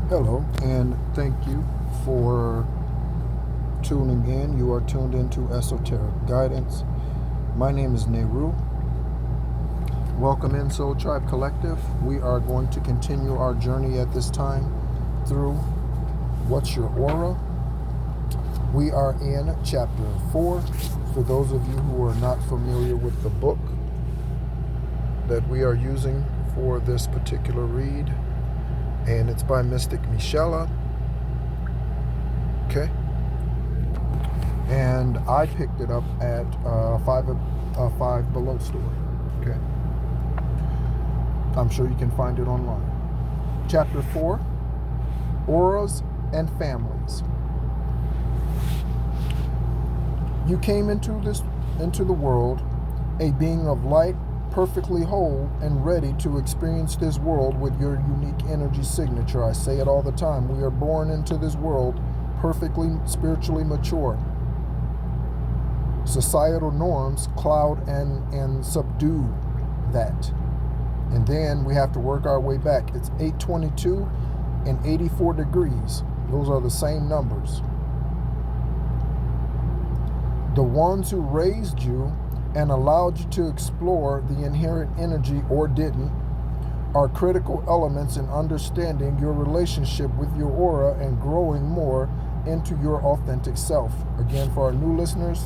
Hello, and thank you for tuning in. You are tuned into Esoteric Guidance. My name is Nehru. Welcome in Soul Tribe Collective. We are going to continue our journey at this time through What's Your Aura? We are in Chapter 4. For those of you who are not familiar with the book that we are using for this particular read, and it's by Mystic Michela. Okay. And I picked it up at Five Below store. Okay. I'm sure you can find it online. Chapter 4, Auras and Families. You came into the world a being of light, perfectly whole and ready to experience this world with your unique energy signature. I say it all the time. We are born into this world perfectly spiritually mature. Societal norms cloud and subdue that. And then we have to work our way back. It's 822 and 84 degrees. Those are the same numbers. The ones who raised you and allowed you to explore the inherent energy or didn't are critical elements in understanding your relationship with your aura and growing more into your authentic self. Again, for our new listeners,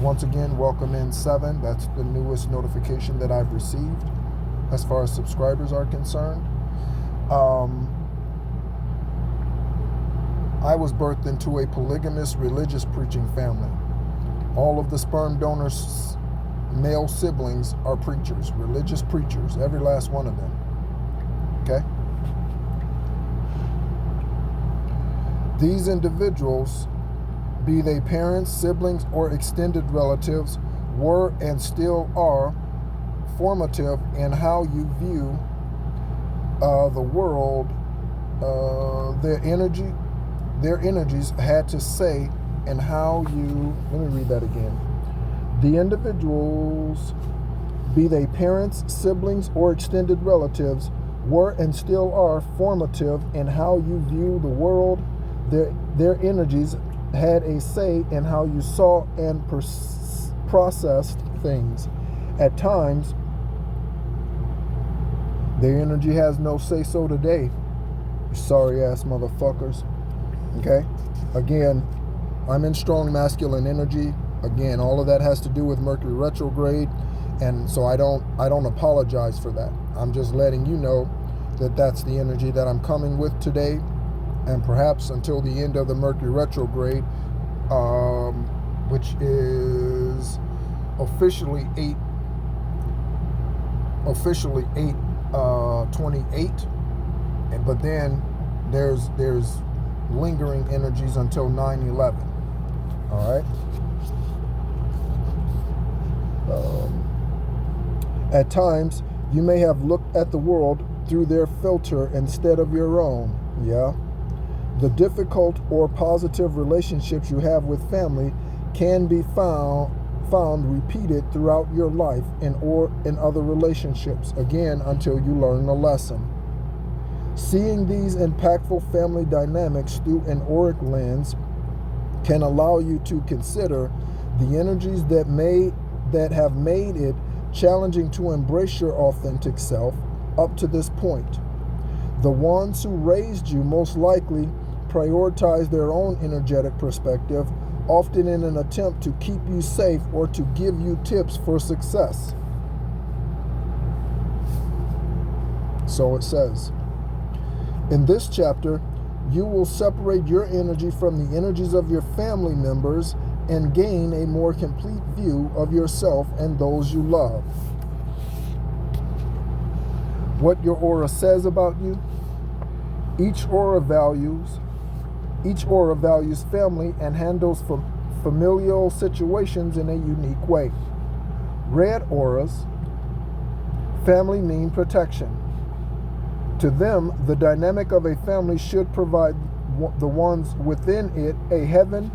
once again, welcome in 7. That's the newest notification that I've received as far as subscribers are concerned. I was birthed into a polygamous religious preaching family. All of the sperm donors' male siblings are preachers, religious preachers, every last one of them. Okay? These individuals, be they parents, siblings, or extended relatives, were and still are formative in how you view the world. Their energies had to say in how you, let me read that again. The individuals, be they parents, siblings, or extended relatives, were and still are formative in how you view the world. Their energies had a say in how you saw and processed things. At times, their energy has no say-so today. You sorry-ass motherfuckers. Okay? Again, I'm in strong masculine energy. Again, all of that has to do with Mercury retrograde, and so I don't apologize for that. I'm just letting you know that that's the energy that I'm coming with today, and perhaps until the end of the Mercury retrograde, which is officially 8/28, but then there's lingering energies until 9/11. All right. At times, you may have looked at the world through their filter instead of your own. Yeah. The difficult or positive relationships you have with family can be found repeated throughout your life in other relationships, again, until you learn the lesson. Seeing these impactful family dynamics through an auric lens can allow you to consider the energies that have made it challenging to embrace your authentic self up to this point. The ones who raised you most likely prioritize their own energetic perspective, often in an attempt to keep you safe or to give you tips for success. So it says, in this chapter, you will separate your energy from the energies of your family members and gain a more complete view of yourself and those you love. What your aura says about you. Each aura values family and handles familial situations in a unique way. Red auras, family mean protection. To them, the dynamic of a family should provide the ones within it a haven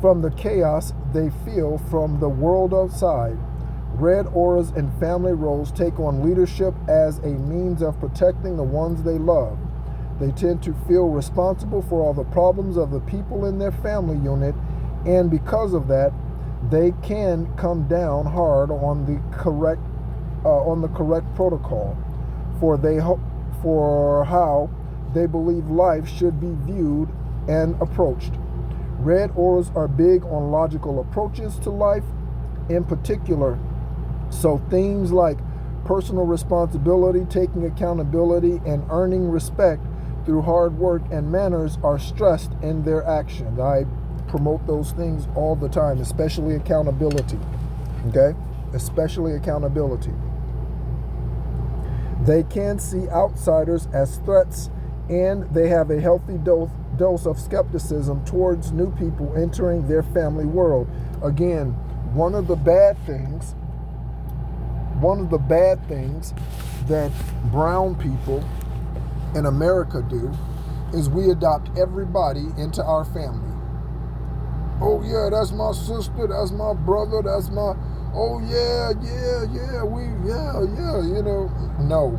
from the chaos they feel from the world outside. Red auras in family roles take on leadership as a means of protecting the ones they love. They tend to feel responsible for all the problems of the people in their family unit, and because of that, they can come down hard on the correct protocol for how they believe life should be viewed and approached. Red auras are big on logical approaches to life in particular. So themes like personal responsibility, taking accountability, and earning respect through hard work and manners are stressed in their actions. I promote those things all the time, especially accountability. Okay? Especially accountability. They can see outsiders as threats, and they have a healthy dose of skepticism towards new people entering their family world. Again, one of the bad things that brown people in America do is we adopt everybody into our family. Oh yeah, that's my sister, that's my brother, that's my, oh yeah, you know.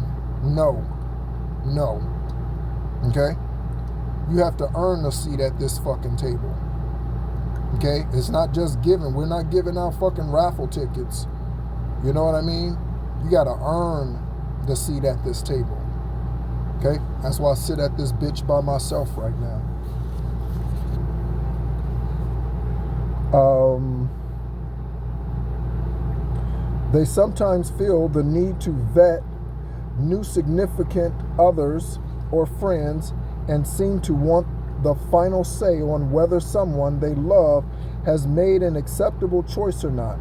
No. Okay? You have to earn a seat at this fucking table. Okay? It's not just given. We're not giving out fucking raffle tickets. You know what I mean? You gotta earn the seat at this table. Okay? That's why I sit at this bitch by myself right now. They sometimes feel the need to vet new significant others or friends and seem to want the final say on whether someone they love has made an acceptable choice or not.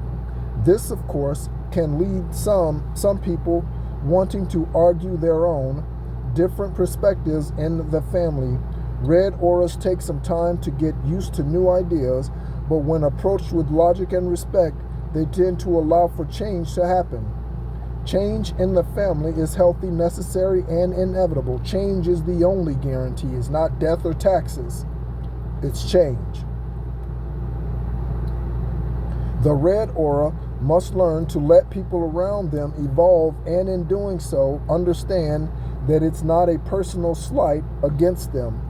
This, of course, can lead some people wanting to argue their own different perspectives in the family. Red auras take some time to get used to new ideas, but when approached with logic and respect, they tend to allow for change to happen. Change in the family is healthy, necessary, and inevitable. Change is the only guarantee. It's not death or taxes. It's change. The red aura must learn to let people around them evolve, and in doing so, understand that it's not a personal slight against them.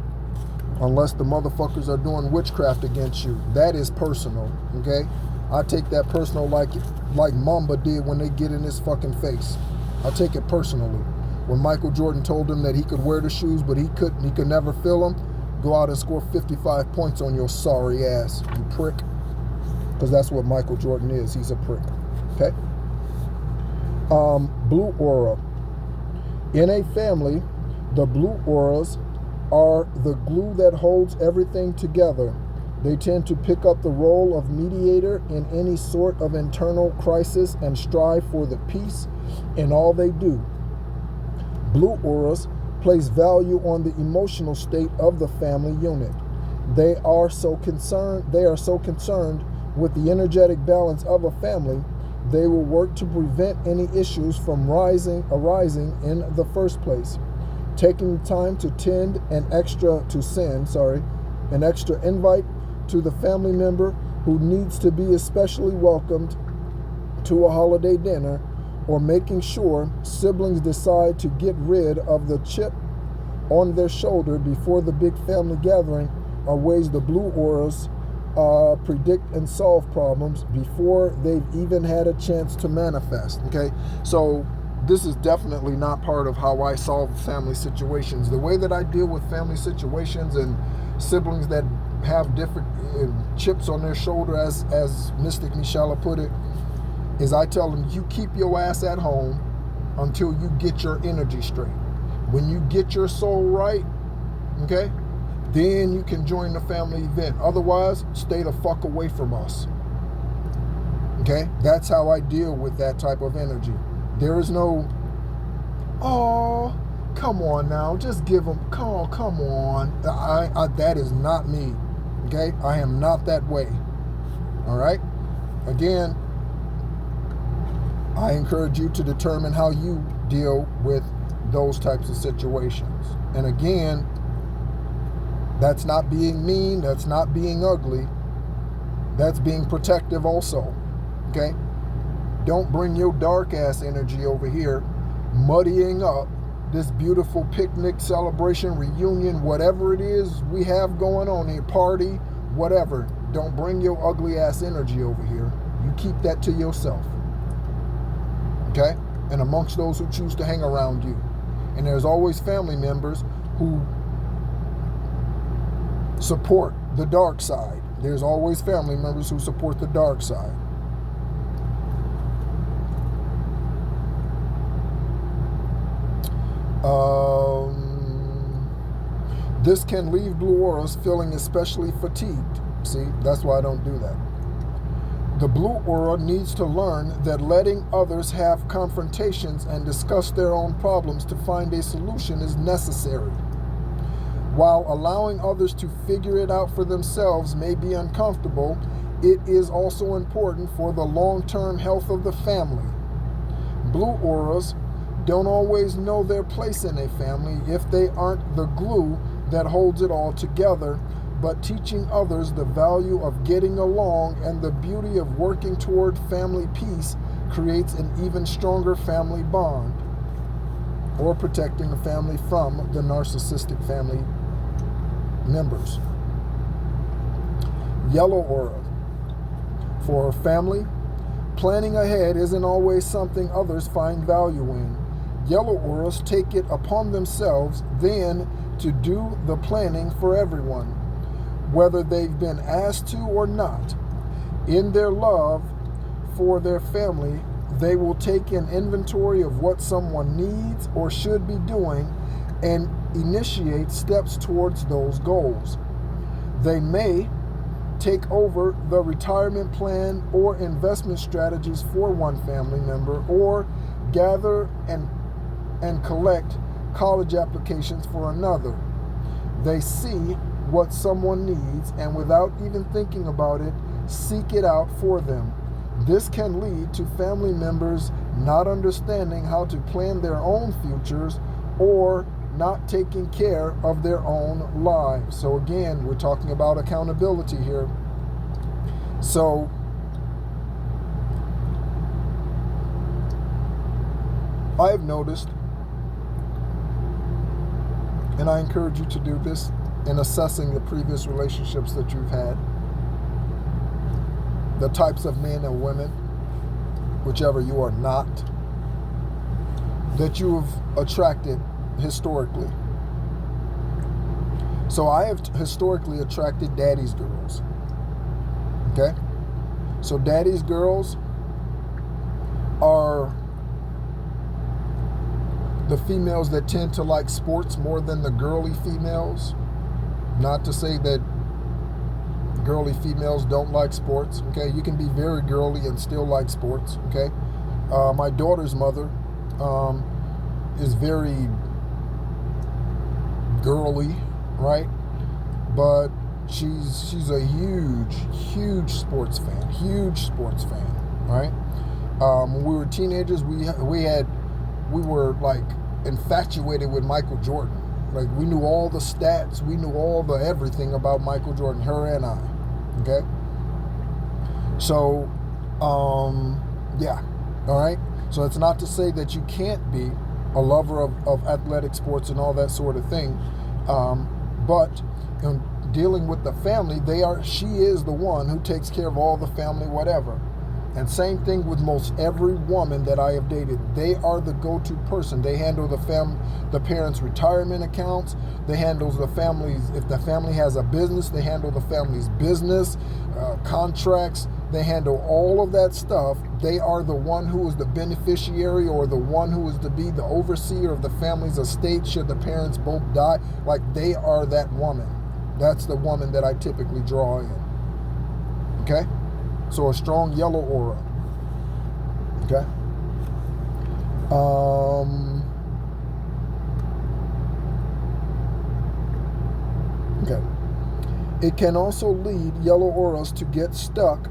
Unless the motherfuckers are doing witchcraft against you. That is personal, okay? I take that personal like Mamba did when they get in his fucking face. I take it personally. When Michael Jordan told him that he could wear the shoes, but he could never fill them, go out and score 55 points on your sorry ass, you prick. Because that's what Michael Jordan is. He's a prick. Okay? Blue aura. In a family, the blue auras are the glue that holds everything together. They tend to pick up the role of mediator in any sort of internal crisis and strive for the peace in all they do. Blue auras place value on the emotional state of the family unit. They are so concerned with the energetic balance of a family, they will work to prevent any issues from arising in the first place. Taking the time to send an extra invite to the family member who needs to be especially welcomed to a holiday dinner, or making sure siblings decide to get rid of the chip on their shoulder before the big family gathering are ways the blue auras predict and solve problems before they've even had a chance to manifest. Okay, so this is definitely not part of how I solve family situations. The way that I deal with family situations and siblings that have different chips on their shoulder, as Mystic Michelle put it, is I tell them, you keep your ass at home until you get your energy straight. When you get your soul right, okay, then you can join the family event. Otherwise, stay the fuck away from us. Okay? That's how I deal with that type of energy. There is no, oh, come on now, just give them, come on. That is not me. Okay? I am not that way. All right? Again, I encourage you to determine how you deal with those types of situations. And again, that's not being mean, that's not being ugly, that's being protective also. Okay? Don't bring your dark ass energy over here, muddying up this beautiful picnic, celebration, reunion, whatever it is we have going on here, party, whatever. Don't bring your ugly ass energy over here. You keep that to yourself. Okay? And amongst those who choose to hang around you. And there's always family members who support the dark side. There's always family members who support the dark side. This can leave blue auras feeling especially fatigued. See, that's why I don't do that. The blue aura needs to learn that letting others have confrontations and discuss their own problems to find a solution is necessary. While allowing others to figure it out for themselves may be uncomfortable, it is also important for the long-term health of the family. Blue auras don't always know their place in a family if they aren't the glue that holds it all together, but teaching others the value of getting along and the beauty of working toward family peace creates an even stronger family bond, or protecting the family from the narcissistic family members. Yellow aura. For a family, planning ahead isn't always something others find value in. Yellow auras take it upon themselves then to do the planning for everyone, whether they've been asked to or not. In their love for their family, they will take an inventory of what someone needs or should be doing and initiate steps towards those goals. They may take over the retirement plan or investment strategies for one family member, or gather and collect college applications for another. They see what someone needs and, without even thinking about it, seek it out for them. This can lead to family members not understanding how to plan their own futures or not taking care of their own lives. So again, we're talking about accountability here. So I've noticed, and I encourage you to do this in assessing the previous relationships that you've had, the types of men and women, whichever you are not, that you have attracted historically. So I have historically attracted daddy's girls. Okay? So daddy's girls are the females that tend to like sports more than the girly females. Not to say that girly females don't like sports. Okay? You can be very girly and still like sports. Okay? My daughter's mother is very girly, right? But she's a huge sports fan, right? When we were teenagers, we were like infatuated with Michael Jordan. Like, we knew all the stats, we knew all the everything about Michael Jordan, her and I. Okay? So, yeah. All right? So it's not to say that you can't be a lover of athletic sports and all that sort of thing. But in dealing with the family, she is the one who takes care of all the family, whatever. And same thing with most every woman that I have dated. They are the go-to person. They handle the parents' retirement accounts. They handle the families. If the family has a business, they handle the family's business, contracts. They handle all of that stuff. They are the one who is the beneficiary, or the one who is to be the overseer of the family's estate should the parents both die. Like, they are that woman. That's the woman that I typically draw in. Okay? So a strong yellow aura. Okay? Okay. It can also lead yellow auras to get stuck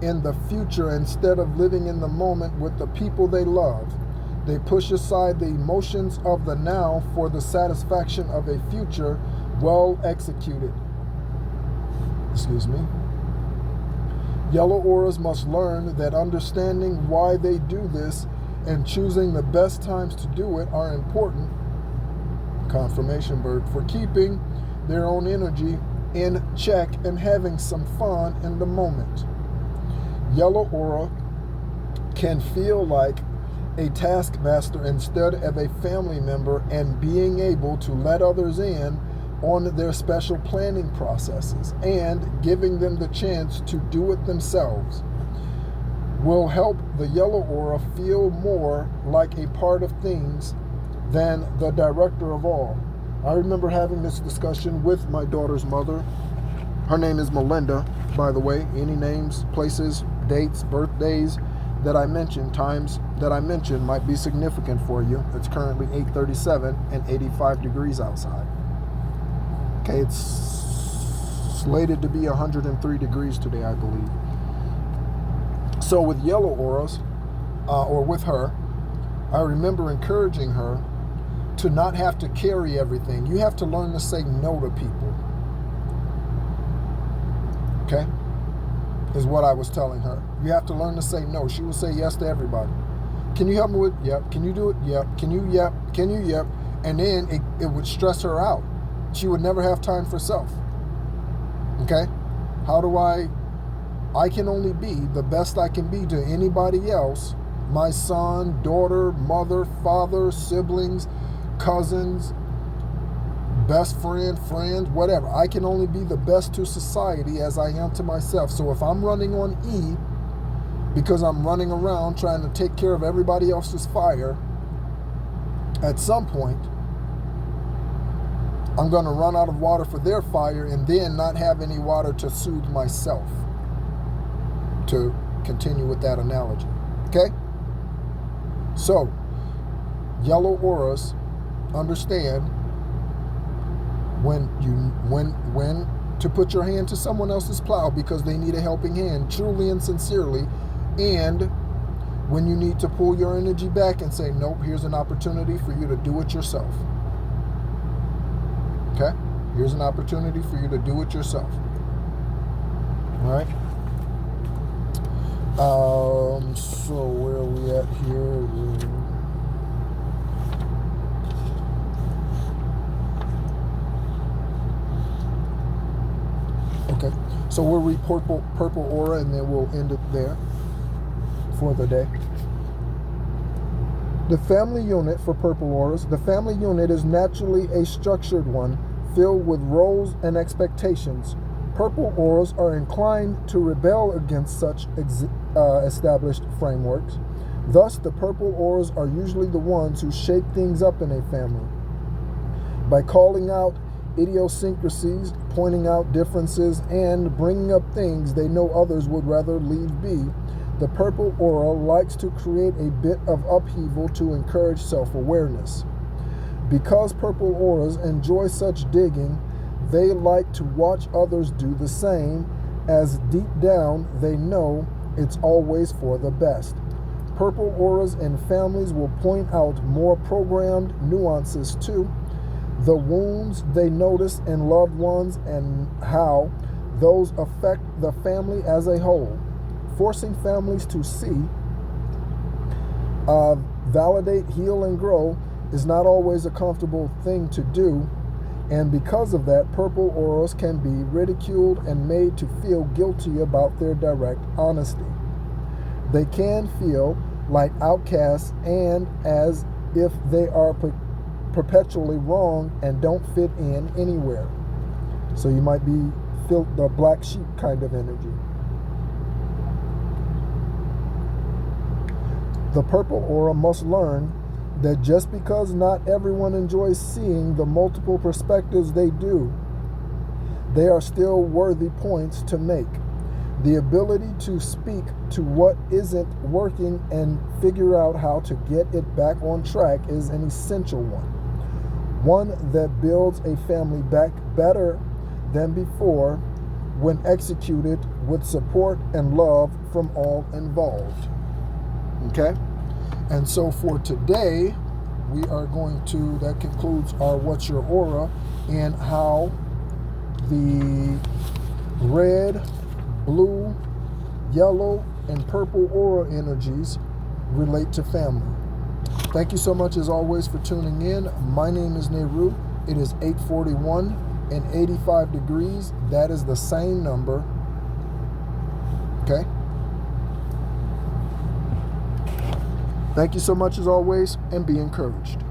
in the future instead of living in the moment with the people they love. They push aside the emotions of the now for the satisfaction of a future well executed. Excuse me. Yellow auras must learn that understanding why they do this and choosing the best times to do it are important, confirmation bird, for keeping their own energy in check and having some fun in the moment. Yellow aura can feel like a taskmaster instead of a family member, and being able to let others in on their special planning processes and giving them the chance to do it themselves will help the yellow aura feel more like a part of things than the director of all. I remember having this discussion with my daughter's mother. Her name is Melinda, by the way. Any names, places, dates, birthdays that I mention, times that I mention might be significant for you. It's currently 8:37 and 85 degrees outside. Okay, it's slated to be 103 degrees today, I believe. So with yellow auras, or with her, I remember encouraging her to not have to carry everything. You have to learn to say no to people. Okay? Is what I was telling her. You have to learn to say no. She will say yes to everybody. Can you help me with? Yep. Can you do it? Yep. Can you? Yep. Can you? Yep. And then it would stress her out. She would never have time for self. Okay? How do I can only be the best I can be to anybody else, my son, daughter, mother, father, siblings, cousins, best friend, friends, whatever. I can only be the best to society as I am to myself. So if I'm running on E because I'm running around trying to take care of everybody else's fire, at some point, I'm going to run out of water for their fire and then not have any water to soothe myself, to continue with that analogy. Okay? So, yellow auras understand when to put your hand to someone else's plow because they need a helping hand, truly and sincerely, and when you need to pull your energy back and say, nope, here's an opportunity for you to do it yourself. Okay? Here's an opportunity for you to do it yourself. All right? So where are we at here? Okay, so we'll read purple aura and then we'll end it there for the day. The family unit for purple auras. The family unit is naturally a structured one filled with roles and expectations. Purple auras are inclined to rebel against such established frameworks. Thus, the purple auras are usually the ones who shake things up in a family. By calling out idiosyncrasies, pointing out differences, and bringing up things they know others would rather leave be, the purple aura likes to create a bit of upheaval to encourage self-awareness. Because purple auras enjoy such digging, they like to watch others do the same, as deep down they know it's always for the best. Purple auras in families will point out more programmed nuances too, the wounds they notice in loved ones and how those affect the family as a whole. Forcing families to see, validate, heal, and grow is not always a comfortable thing to do, and because of that, purple auras can be ridiculed and made to feel guilty about their direct honesty. They can feel like outcasts and as if they are perpetually wrong and don't fit in anywhere. So you might feel the black sheep kind of energy. The purple aura must learn that just because not everyone enjoys seeing the multiple perspectives they do, they are still worthy points to make. The ability to speak to what isn't working and figure out how to get it back on track is an essential one that builds a family back better than before when executed with support and love from all involved. Okay? And so for today, we are going to, that concludes our What's Your Aura and how the red, blue, yellow and purple aura energies relate to family. Thank you so much as always for tuning in. My name is Nehru. It is 8:41 and 85 degrees. That is the same number. Okay? Thank you so much as always, and be encouraged.